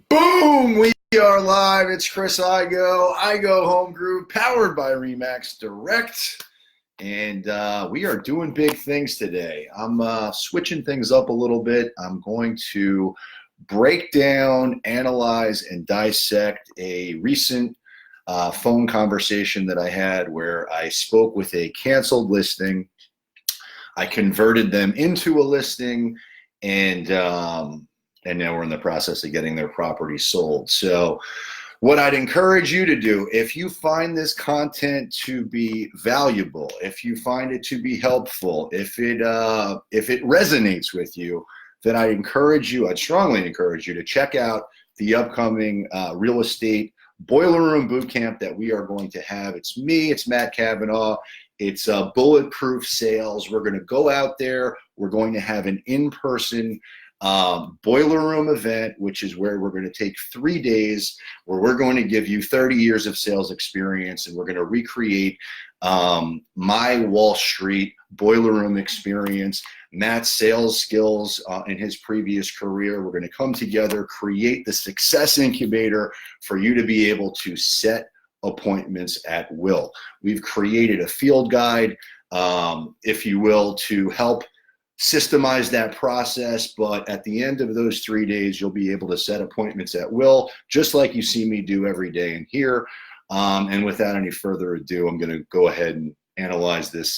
Boom! We are live. It's Chris Igoe, Igoe Home Group, powered by Remax Direct. And we are doing big things today. I'm switching things up a little bit. I'm going to break down, analyze, and dissect a recent phone conversation that I had where I spoke with a canceled listing. I converted them into a listing, and now we're in the process of getting their property sold. So what I'd encourage you to do, if you find this content to be valuable, if you find it to be helpful, if it resonates with you, then I'd strongly encourage you to check out the upcoming real estate boiler room boot camp that we are going to have. It's Matt Kavanaugh. It's bulletproof sales. We're going to go out there. We're going to have an in-person boiler room event, which is where we're going to take 3 days, where we're going to give you 30 years of sales experience, and we're going to recreate my Wall Street boiler room experience, Matt's sales skills in his previous career. We're going to come together, create the success incubator for you to be able to set appointments at will. We've created a field guide, if you will, to help systemize that process, but at the end of those 3 days, you'll be able to set appointments at will, just like you see me do every day in here. And without any further ado, I'm going to go ahead and analyze this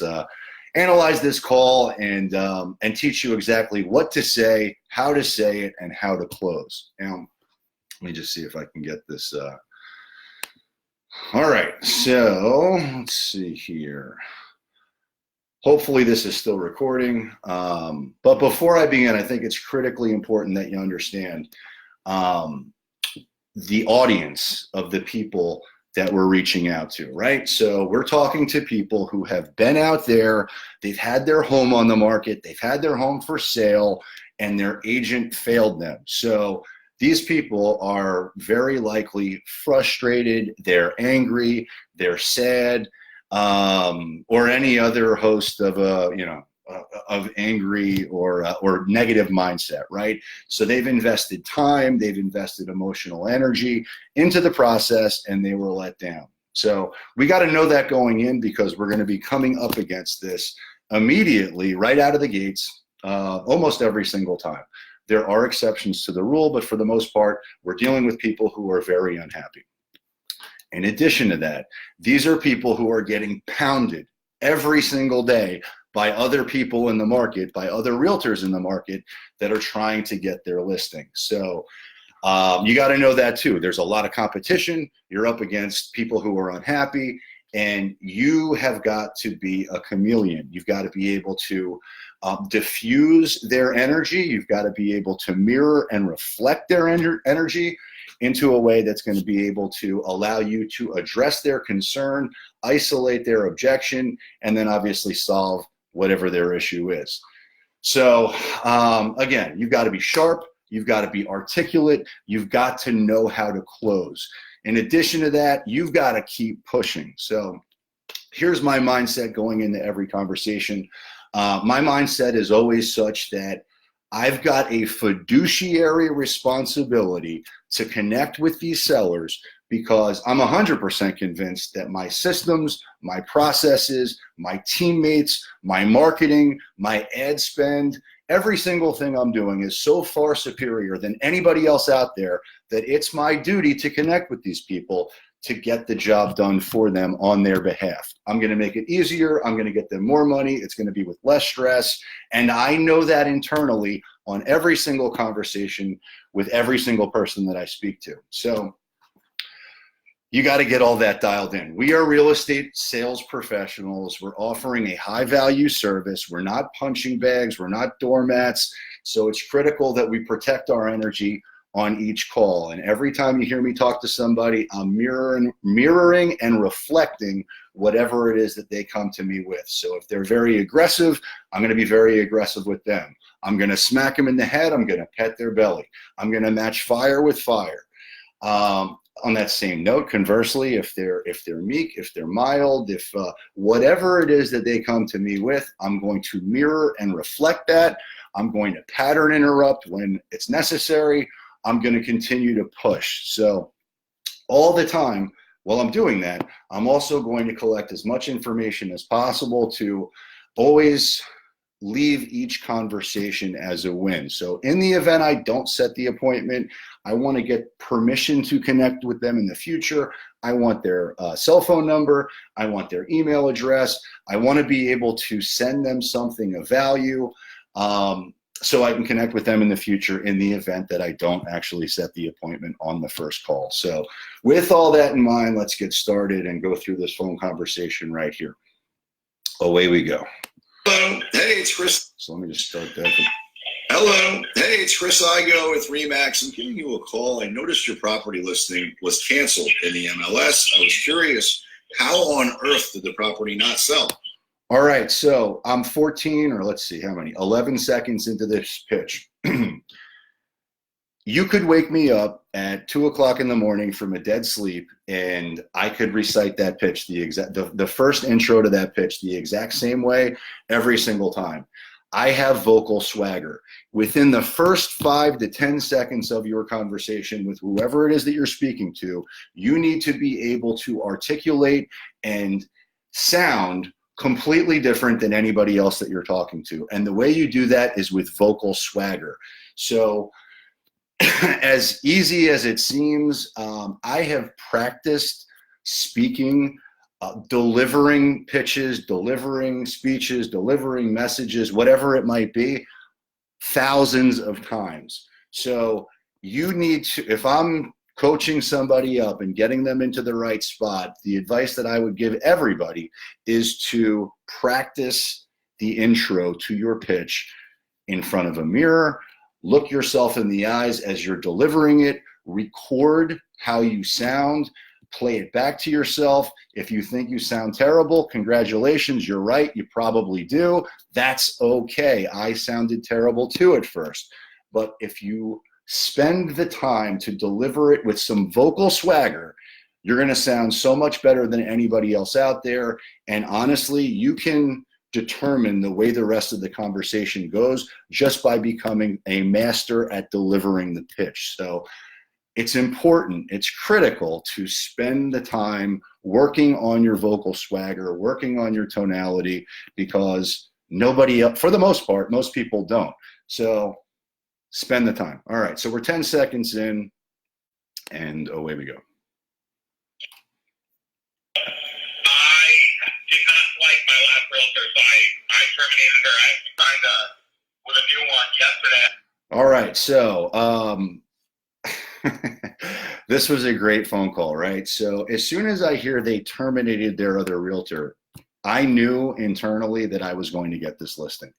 call and teach you exactly what to say, how to say it, and how to close. Now, let me just see if I can get this. All right, so let's see here. Hopefully this is still recording. But before I begin, I think it's critically important that you understand the audience of the people that we're reaching out to, right? So we're talking to people who have been out there, they've had their home on the market, they've had their home for sale, and their agent failed them. So these people are very likely frustrated, they're angry, they're sad, or any other host of of angry or negative mindset, right? So they've invested time, they've invested emotional energy into the process, and they were let down. So we got to know that going in, because we're going to be coming up against this immediately, right out of the gates, almost every single time. There are exceptions to the rule, but for the most part, we're dealing with people who are very unhappy. In addition to that, these are people who are getting pounded every single day by other people in the market, by other realtors in the market that are trying to get their listing. So you got to know that too. There's a lot of competition. You're up against people who are unhappy, and you have got to be a chameleon. You've got to be able to diffuse their energy. You've got to be able to mirror and reflect their energy into a way that's going to be able to allow you to address their concern, isolate their objection, and then obviously solve whatever their issue is. So again, you've got to be sharp, you've got to be articulate, you've got to know how to close. In addition to that, you've got to keep pushing. So here's my mindset going into every conversation. My mindset is always such that I've got a fiduciary responsibility to connect with these sellers, because I'm 100% convinced that my systems, my processes, my teammates, my marketing, my ad spend, every single thing I'm doing is so far superior than anybody else out there that it's my duty to connect with these people to get the job done for them on their behalf. I'm going to make it easier. I'm going to get them more money. It's going to be with less stress. And I know that internally on every single conversation with every single person that I speak to. So you got to get all that dialed in. We are real estate sales professionals. We're offering a high value service. We're not punching bags. We're not doormats. So it's critical that we protect our energy on each call. And every time you hear me talk to somebody, I'm mirroring and reflecting whatever it is that they come to me with. So if they're very aggressive, I'm going to be very aggressive with them. I'm going to smack them in the head. I'm going to pet their belly. I'm going to match fire with fire. On that same note, conversely, if they're meek, if they're mild, if whatever it is that they come to me with, I'm going to mirror and reflect that. I'm going to pattern interrupt when it's necessary. I'm going to continue to push. So all the time while I'm doing that, I'm also going to collect as much information as possible to always leave each conversation as a win. So in the event I don't set the appointment, I want to get permission to connect with them in the future. I want their cell phone number. I want their email address. I want to be able to send them something of value so I can connect with them in the future in the event that I don't actually set the appointment on the first call. So with all that in mind, let's get started and go through this phone conversation right here. Away we go. Hello, hey, it's Chris. So let me just start that. Hello, hey, it's Chris Igoe with Remax. I'm giving you a call. I noticed your property listing was canceled in the MLS. I was curious, how on earth did the property not sell? All right, so I'm 14, or let's see how many, 11 seconds into this pitch. You could wake me up at 2 o'clock in the morning from a dead sleep, and I could recite that pitch, the first intro to that pitch the exact same way every single time. I have vocal swagger. Within the first 5 to 10 seconds of your conversation with whoever it is that you're speaking to, you need to be able to articulate and sound completely different than anybody else that you're talking to. And the way you do that is with vocal swagger. So as easy as it seems, I have practiced speaking, delivering pitches, delivering speeches, delivering messages, whatever it might be, thousands of times. So you need to, if I'm coaching somebody up and getting them into the right spot, the advice that I would give everybody is to practice the intro to your pitch in front of a mirror. Look yourself in the eyes as you're delivering it, record how you sound, play it back to yourself. If you think you sound terrible, congratulations, you're right, you probably do. That's okay. I sounded terrible too at first. But if you spend the time to deliver it with some vocal swagger, you're going to sound so much better than anybody else out there. And honestly, you can determine the way the rest of the conversation goes just by becoming a master at delivering the pitch. So it's important, it's critical to spend the time working on your vocal swagger, working on your tonality, because nobody else, for the most part, most people don't. So spend the time. All right, so we're 10 seconds in, and away we go. Like my last realtor, so I terminated her. I signed with a new one yesterday. All right, so this was a great phone call, right? So as soon as I hear they terminated their other realtor, I knew internally that I was going to get this listing.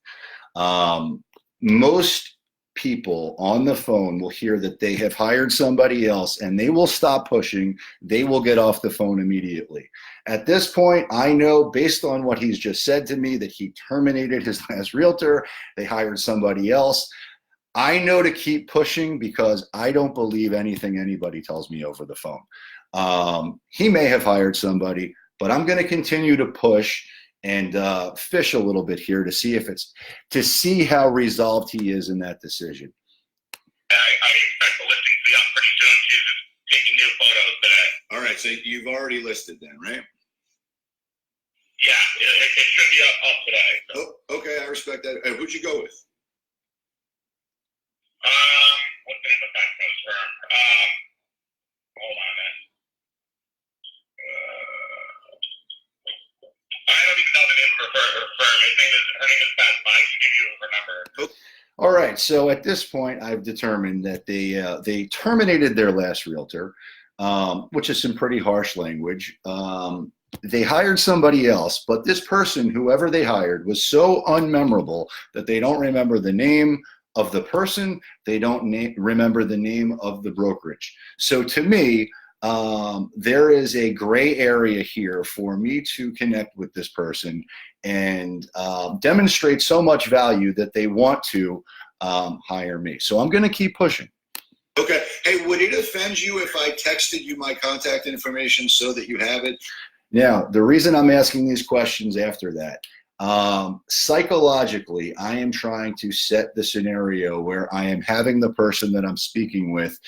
Most people on the phone will hear that they have hired somebody else and they will stop pushing. They will get off the phone immediately. At this point, I know based on what he's just said to me that he terminated his last realtor. They hired somebody else. I know to keep pushing because I don't believe anything anybody tells me over the phone. He may have hired somebody, but I'm going to continue to push and fish a little bit here to see how resolved he is in that decision. I expect the listing to be up pretty soon. She's just taking new photos today. All right, so you've already listed then, right? Yeah, it should be up today. So. Oh, okay, I respect that. Who'd you go with? What's the name of that coach firm? Hold on a minute. I don't even know the name of her firm. Her name is Beth, but I can give you her number. All right, so at this point, I've determined that they terminated their last realtor, which is some pretty harsh language. They hired somebody else, but this person, whoever they hired, was so unmemorable that they don't remember the name of the person, they don't remember the name of the brokerage. So to me, there is a gray area here for me to connect with this person and demonstrate so much value that they want to hire me. So I'm going to keep pushing. Okay. Hey, would it offend you if I texted you my contact information so that you have it? Now, the reason I'm asking these questions after that, Psychologically, I am trying to set the scenario where I am having the person that I'm speaking with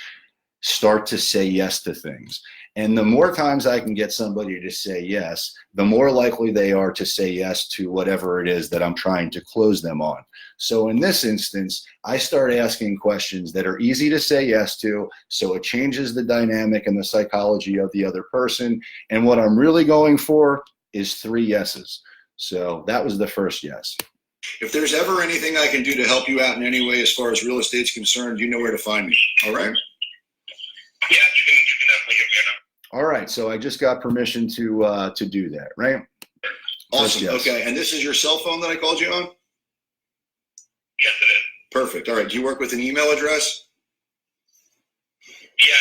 start to say yes to things. And the more times I can get somebody to say yes, the more likely they are to say yes to whatever it is that I'm trying to close them on. So in this instance, I start asking questions that are easy to say yes to, so it changes the dynamic and the psychology of the other person. And what I'm really going for is 3 yeses. So that was the first yes. If there's ever anything I can do to help you out in any way as far as real estate's concerned, you know where to find me. All right? Yeah, you can definitely give me a number. All right, so I just got permission to do that, right? Awesome. Yes. Okay, and this is your cell phone that I called you on? Yes, it is. Perfect. All right, do you work with an email address? Yeah.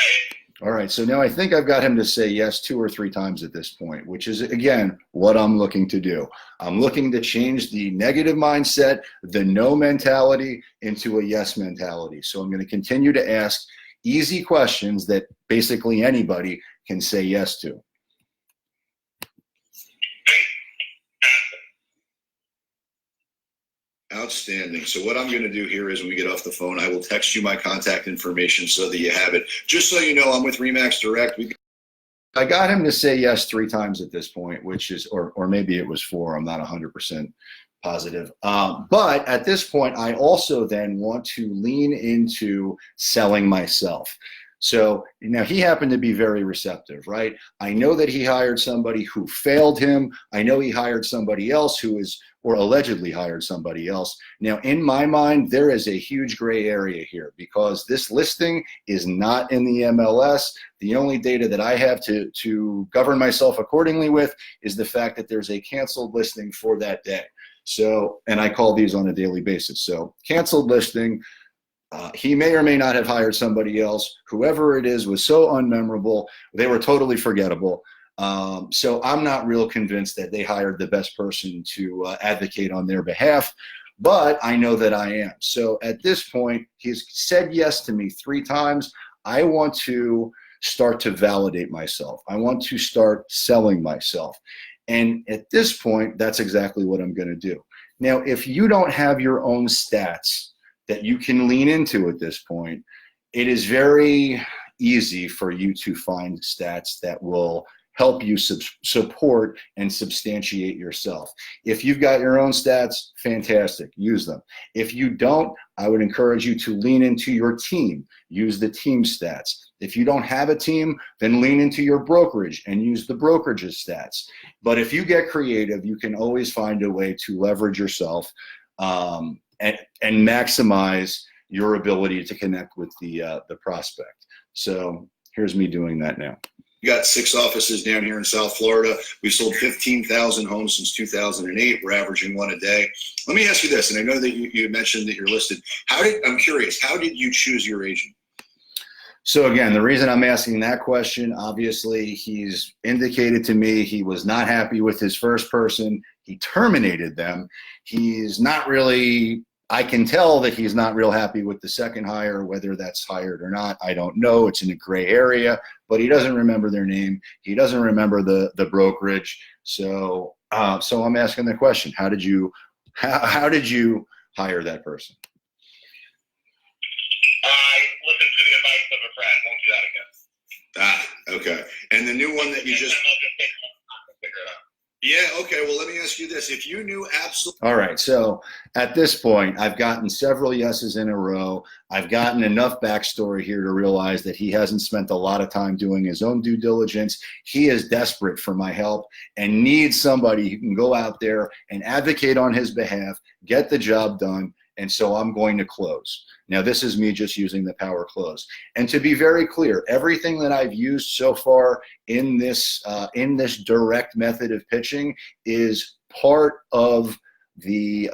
All right, so now I think I've got him to say yes 2 or 3 times at this point, which is, again, what I'm looking to do. I'm looking to change the negative mindset, the no mentality, into a yes mentality. So I'm going to continue to ask easy questions that basically anybody can say yes to. Outstanding. So what I'm going to do here is when we get off the phone, I will text you my contact information so that you have it. Just so you know, I'm with RE/MAX Direct. I got him to say yes 3 times at this point, which is, or maybe it was 4. I'm not 100% positive. But at this point, I also then want to lean into selling myself. So now he happened to be very receptive, right? I know that he hired somebody who failed him. I know he hired somebody else who is, or allegedly hired somebody else. Now, in my mind, there is a huge gray area here because this listing is not in the MLS. The only data that I have to govern myself accordingly with is the fact that there's a canceled listing for that day. So, and I call these on a daily basis. So canceled listing, he may or may not have hired somebody else. Whoever it is was so unmemorable. They were totally forgettable. So I'm not real convinced that they hired the best person to advocate on their behalf, but I know that I am. So at this point, he's said yes to me 3 times. I want to start to validate myself. I want to start selling myself. And at this point, that's exactly what I'm going to do. Now, if you don't have your own stats that you can lean into at this point, it is very easy for you to find stats that will help you support and substantiate yourself. If you've got your own stats, fantastic, use them. If you don't, I would encourage you to lean into your team, use the team stats. If you don't have a team, then lean into your brokerage and use the brokerage's stats. But if you get creative, you can always find a way to leverage yourself and maximize your ability to connect with the prospect. So here's me doing that now. We got 6 offices down here in South Florida. We've sold 15,000 homes since 2008. We're averaging 1 a day. Let me ask you this, and I know that you mentioned that you're listed. I'm curious, how did you choose your agent? So again, the reason I'm asking that question, obviously he's indicated to me he was not happy with his first person. He terminated them. He's not really, I can tell that he's not real happy with the second hire, whether that's hired or not. I don't know. It's in a gray area, but he doesn't remember their name. He doesn't remember the brokerage. So I'm asking the question, how did you hire that person? I listened to the advice of a friend. Won't do that again. Okay. And the new one that you just figure it out. Yeah, okay. Well, let me ask you this. If you knew absolutely. All right. So at this point, I've gotten several yeses in a row. I've gotten enough backstory here to realize that he hasn't spent a lot of time doing his own due diligence. He is desperate for my help and needs somebody who can go out there and advocate on his behalf, get the job done. And so I'm going to close. Now, this is me just using the power close. And to be very clear, everything that I've used so far in this direct method of pitching is part of the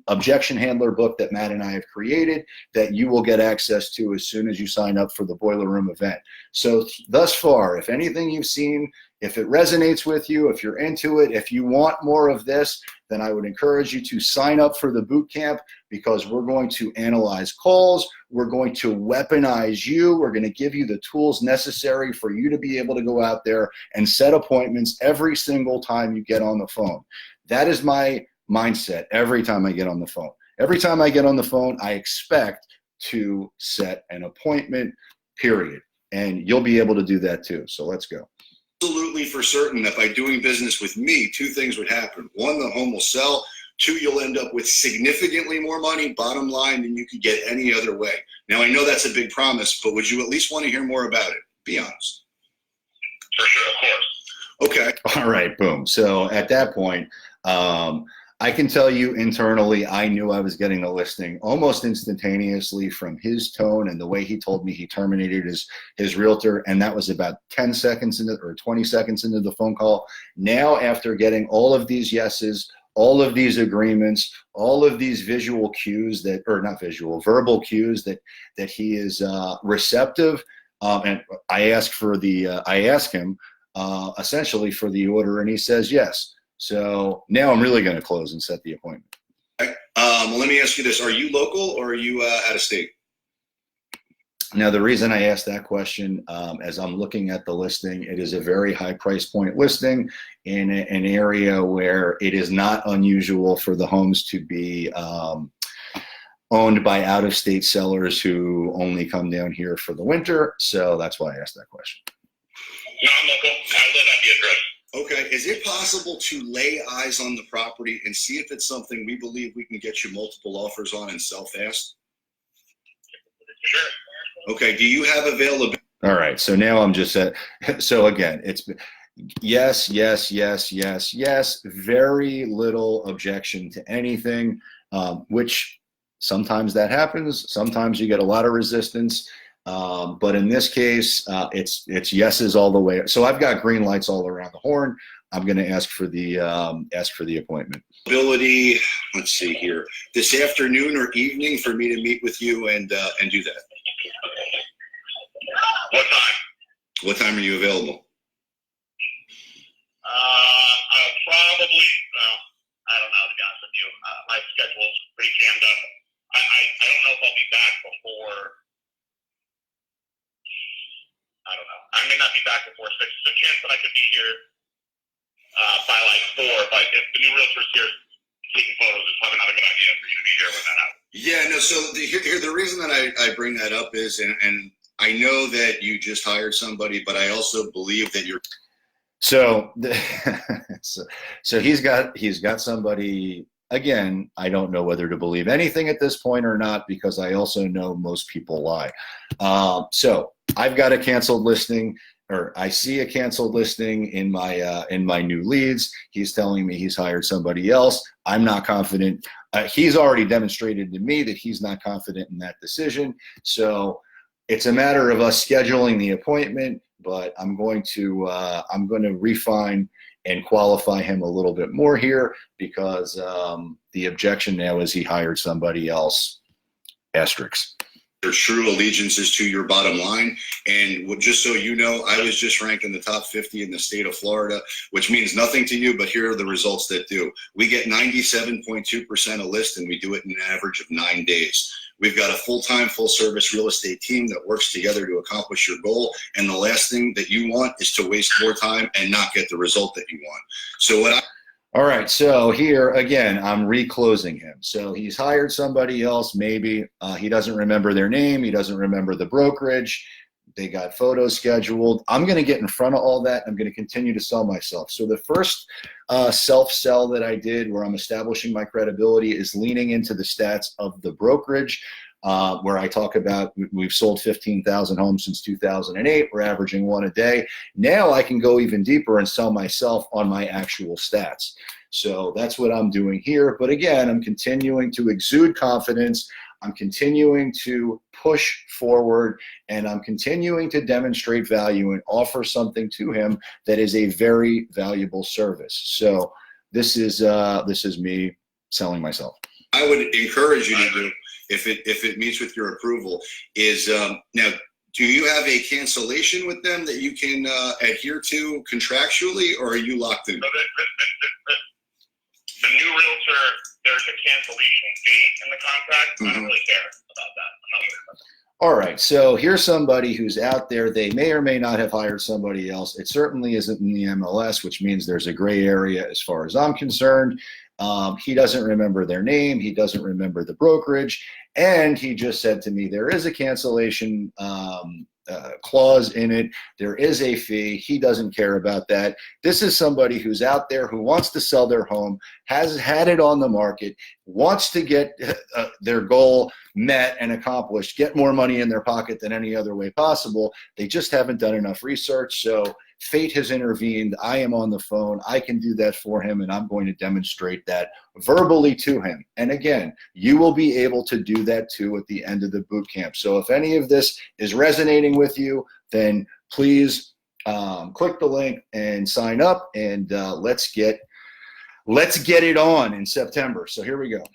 objection handler book that Matt and I have created that you will get access to as soon as you sign up for the Boiler Room event. So thus far, if anything you've seen, if it resonates with you, if you're into it, if you want more of this, then I would encourage you to sign up for the boot camp because we're going to analyze calls. We're going to weaponize you. We're going to give you the tools necessary for you to be able to go out there and set appointments every single time you get on the phone. That is my mindset every time I get on the phone. Every time I get on the phone, I expect to set an appointment, period. And you'll be able to do that too. So let's go. Absolutely for certain that by doing business with me, two things would happen. One, the home will sell. Two, you'll end up with significantly more money, bottom line, than you could get any other way. Now, I know that's a big promise, but would you at least want to hear more about it? Be honest. For sure, of course. Okay. All right, boom. So at that point, I can tell you internally, I knew I was getting the listing almost instantaneously from his tone and the way he told me he terminated his realtor. And that was about 10 seconds into, or 20 seconds into the phone call. Now, after getting all of these yeses, all of these agreements, all of these visual cues that, or not visual, verbal cues that he is receptive. And I ask him essentially for the order, and he says yes. So now I'm really going to close and set the appointment. Okay. Well, let me ask you this. Are you local or are you out of state? Now, the reason I asked that question, as I'm looking at the listing, it is a very high price point listing in an area where it is not unusual for the homes to be owned by out-of-state sellers who only come down here for the winter. So that's why I asked that question. No, I'm local. I live at the address. Okay. Is it possible to lay eyes on the property and see if it's something we believe we can get you multiple offers on and sell fast? Sure. Okay. Do you have availability? All right. So now I'm just at, so again, it's yes, yes, yes, yes, yes. Very little objection to anything, which sometimes that happens. Sometimes you get a lot of resistance. But in this case, it's yeses all the way. So I've got green lights all around the horn. I'm going to ask for the appointment. Ability, let's see here, this afternoon or evening for me to meet with you and do that. What time? What time are you available? I'll probably, I don't know, to be honest with you. My schedule's pretty jammed up. I don't know if I'll be back before, I don't know. I may not be back before 6. There's a chance that I could be here by like 4, but if the new realtor's here taking photos, it's probably not a good idea for you to be here when that happens. Yeah, no, so the reason that I bring that up is, and I know that you just hired somebody, but I also believe that you're. So, so he's got somebody. Again, I don't know whether to believe anything at this point or not, because I also know most people lie. So I've got a canceled listing, or I see a canceled listing in my new leads. He's telling me he's hired somebody else. I'm not confident. He's already demonstrated to me that he's not confident in that decision. So it's a matter of us scheduling the appointment, but I'm going to refine and qualify him a little bit more here, because the objection now is he hired somebody else. Asterisk. Your true allegiance is to your bottom line. And just so you know, I was just ranked in the top 50 in the state of Florida, which means nothing to you, but here are the results that do. We get 97.2% a list, and we do it in an average of 9 days. We've got a full-time, full-service real estate team that works together to accomplish your goal. And the last thing that you want is to waste more time and not get the result that you want. So all right, so here again, I'm reclosing him. So he's hired somebody else, maybe. He doesn't remember their name. He doesn't remember the brokerage. They got photos scheduled. I'm going to get in front of all that. I'm going to continue to sell myself. So the first self-sell that I did, where I'm establishing my credibility, is leaning into the stats of the brokerage, where I talk about we've sold 15,000 homes since 2008. We're averaging 1 a day. Now I can go even deeper and sell myself on my actual stats. So that's what I'm doing here. But again, I'm continuing to exude confidence. I'm continuing to push forward, and I'm continuing to demonstrate value and offer something to him that is a very valuable service. So this is me selling myself. I would encourage you to do, if it meets with your approval, is now, do you have a cancellation with them that you can adhere to contractually, or are you locked in? So the new realtor, there's a cancellation date in the contract. I don't really care about that. I'm not worried about that. All right, so here's somebody who's out there. They may or may not have hired somebody else. It certainly isn't in the MLS, which means there's a gray area as far as I'm concerned. He doesn't remember their name. He doesn't remember the brokerage. And he just said to me, there is a cancellation clause in it. There is a fee. He doesn't care about that. This is somebody who's out there who wants to sell their home, has had it on the market, wants to get their goal met and accomplished, get more money in their pocket than any other way possible. They just haven't done enough research. So fate has intervened. I am on the phone. I can do that for him, and I'm going to demonstrate that verbally to him. And again, you will be able to do that too at the end of the boot camp. So if any of this is resonating with you, then please click the link and sign up, and let's get it on in September. So here we go. I just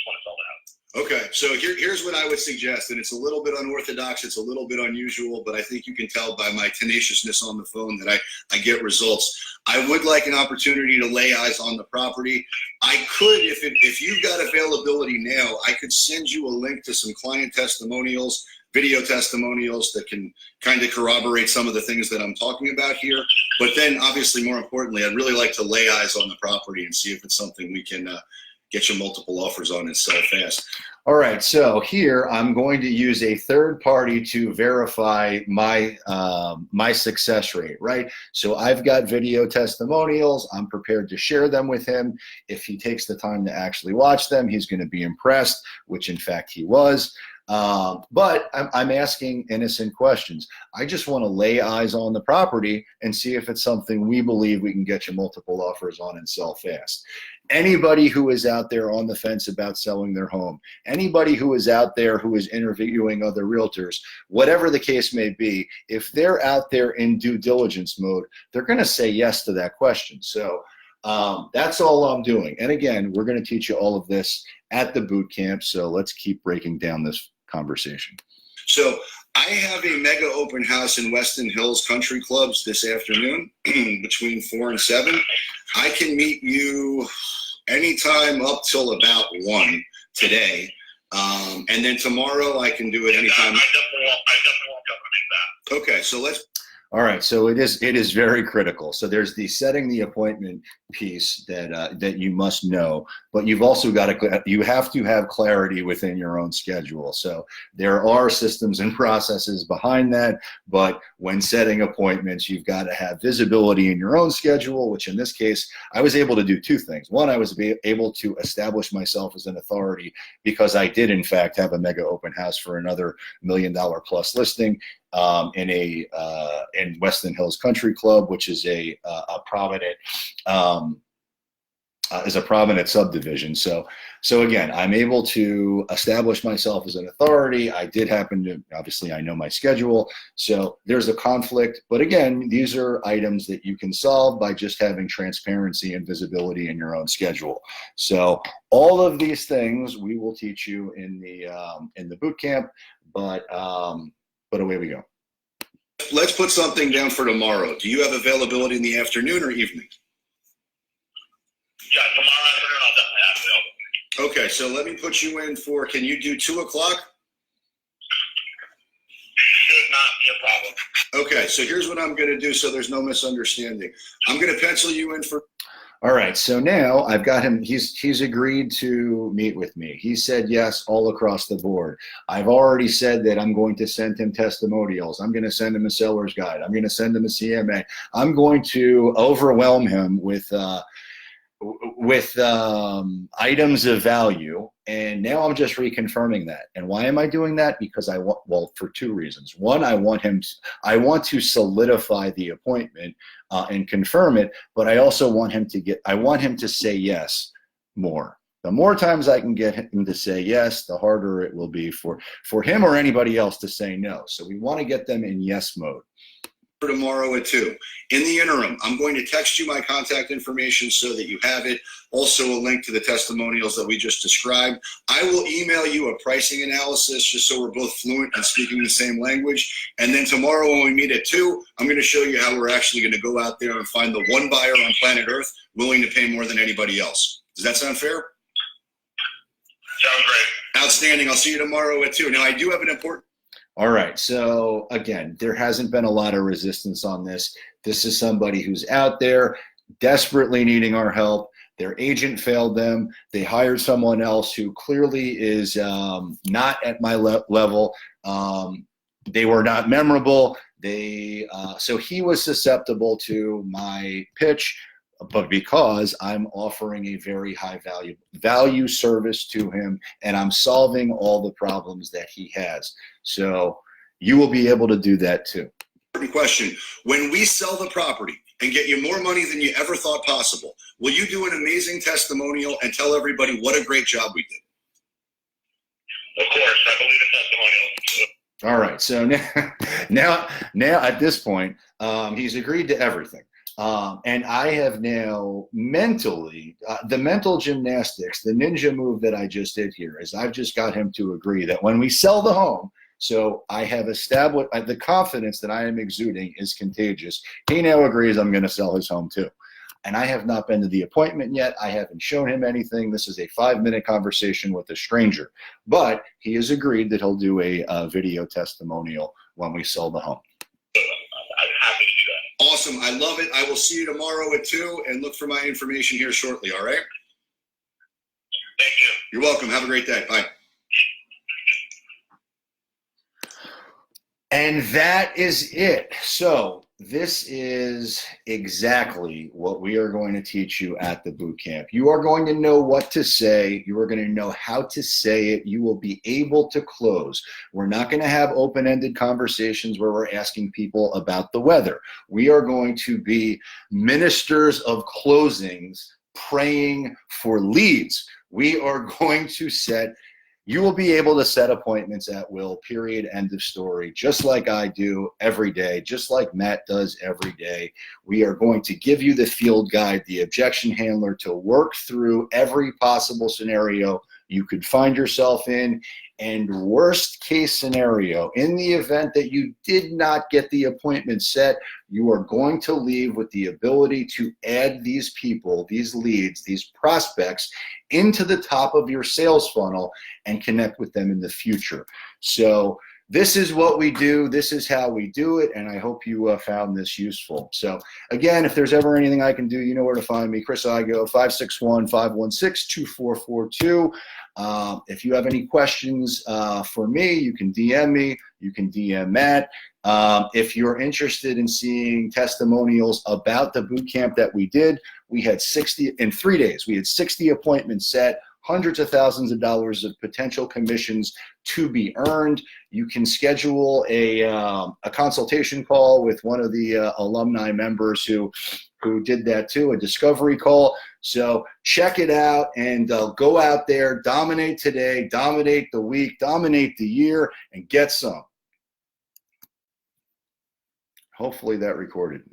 want to sell the house. Okay, so here's what I would suggest, and it's a little bit unorthodox, it's a little bit unusual, but I think you can tell by my tenaciousness on the phone that I get results. I would like an opportunity to lay eyes on the property. I could, if you've got availability now, I could send you a link to some client testimonials, video testimonials that can kind of corroborate some of the things that I'm talking about here. But then, obviously, more importantly, I'd really like to lay eyes on the property and see if it's something we can get you multiple offers on and sell fast. All right, so here I'm going to use a third party to verify my my success rate, right? So I've got video testimonials. I'm prepared to share them with him. If he takes the time to actually watch them, he's going to be impressed, which in fact he was. But I'm asking innocent questions. I just want to lay eyes on the property and see if it's something we believe we can get you multiple offers on and sell fast. Anybody who is out there on the fence about selling their home, anybody who is out there who is interviewing other realtors, whatever the case may be, if they're out there in due diligence mode, they're going to say yes to that question. So that's all I'm doing. And again, we're going to teach you all of this at the boot camp. So let's keep breaking down this conversation. So I have a mega open house in Weston Hills Country Clubs this afternoon between 4 and 7. I can meet you anytime up till about 1 today. And then tomorrow I can do it anytime. I definitely won't be able to make that. Okay, so let's. All right, so it is very critical. So there's the setting the appointment piece that you must know, but you've also got you have to have clarity within your own schedule. So there are systems and processes behind that, but when setting appointments, you've got to have visibility in your own schedule, which in this case, I was able to do two things. One, I was able to establish myself as an authority because I did in fact have a mega open house for another $1 million plus listing. In Weston Hills Country Club, which is a prominent subdivision. So again, I'm able to establish myself as an authority. I did happen to, obviously I know my schedule. So there's a conflict, but again, these are items that you can solve by just having transparency and visibility in your own schedule. So all of these things we will teach you in the boot camp, but away we go. Let's put something down for tomorrow. Do you have availability in the afternoon or evening? Yeah, tomorrow afternoon I'll definitely have available. Okay, so let me put you in for, can you do 2 o'clock? Should not be a problem. Okay, so here's what I'm going to do so there's no misunderstanding. I'm going to pencil you in for. All right, so now I've got him, he's agreed to meet with me. He said yes all across the board. I've already said that I'm going to send him testimonials. I'm going to send him a seller's guide. I'm going to send him a CMA. I'm going to overwhelm him with items of value, and now I'm just reconfirming that. And why am I doing that? Because I want, well, for two reasons. One, I want to solidify the appointment and confirm it, but I also want him to say yes more. The more times I can get him to say yes, the harder it will be for him or anybody else to say no. So we want to get them in yes mode. Tomorrow at 2. In the interim, I'm going to text you my contact information so that you have it. Also a link to the testimonials that we just described. I will email you a pricing analysis just so we're both fluent and speaking the same language. And then tomorrow when we meet at 2, I'm going to show you how we're actually going to go out there and find the one buyer on planet Earth willing to pay more than anybody else. Does that sound fair? Sounds great. Outstanding. I'll see you tomorrow at 2. Now I do have an important. All right, so again, there hasn't been a lot of resistance on this. This is somebody who's out there desperately needing our help. Their agent failed them. They hired someone else who clearly is not at my level. They were not memorable. So he was susceptible to my pitch, but because I'm offering a very high value service to him, and I'm solving all the problems that he has. So you will be able to do that too. Question. When we sell the property and get you more money than you ever thought possible, will you do an amazing testimonial and tell everybody what a great job we did? Of course, I believe in testimonials. All right. So now at this point, he's agreed to everything. And I have now mentally, the mental gymnastics, the ninja move that I just did here is I've just got him to agree that when we sell the home, so I have established the confidence that I am exuding is contagious. He now agrees I'm going to sell his home too. And I have not been to the appointment yet. I haven't shown him anything. This is a 5-minute conversation with a stranger. But he has agreed that he'll do a video testimonial when we sell the home. I'm happy to do that. Awesome. I love it. I will see you tomorrow at 2 and look for my information here shortly. All right? Thank you. You're welcome. Have a great day. Bye. And that is it. So this is exactly what we are going to teach you at the boot camp. You are going to know what to say. You are going to know how to say it. You will be able to close. We're not going to have open-ended conversations where we're asking people about the weather. We are going to be ministers of closings, praying for leads. We are going to you will be able to set appointments at will, period, end of story, just like I do every day, just like Matt does every day. We are going to give you the field guide, the objection handler to work through every possible scenario you could find yourself in. And worst case scenario, in the event that you did not get the appointment set, you are going to leave with the ability to add these people, these leads, these prospects into the top of your sales funnel and connect with them in the future. So this is what we do. This is how we do it. And I hope you found this useful. So again, if there's ever anything I can do, you know where to find me. Chris Igoe, 561-516-2442. If you have any questions for me, you can DM me. You can DM Matt. If you're interested in seeing testimonials about the boot camp that we did, we had 60 in 3 days. We had 60 appointments set, hundreds of thousands of dollars of potential commissions to be earned. You can schedule a consultation call with one of the alumni members who did that too, a discovery call. So check it out and go out there, dominate today, dominate the week, dominate the year, and get some. Hopefully that recorded.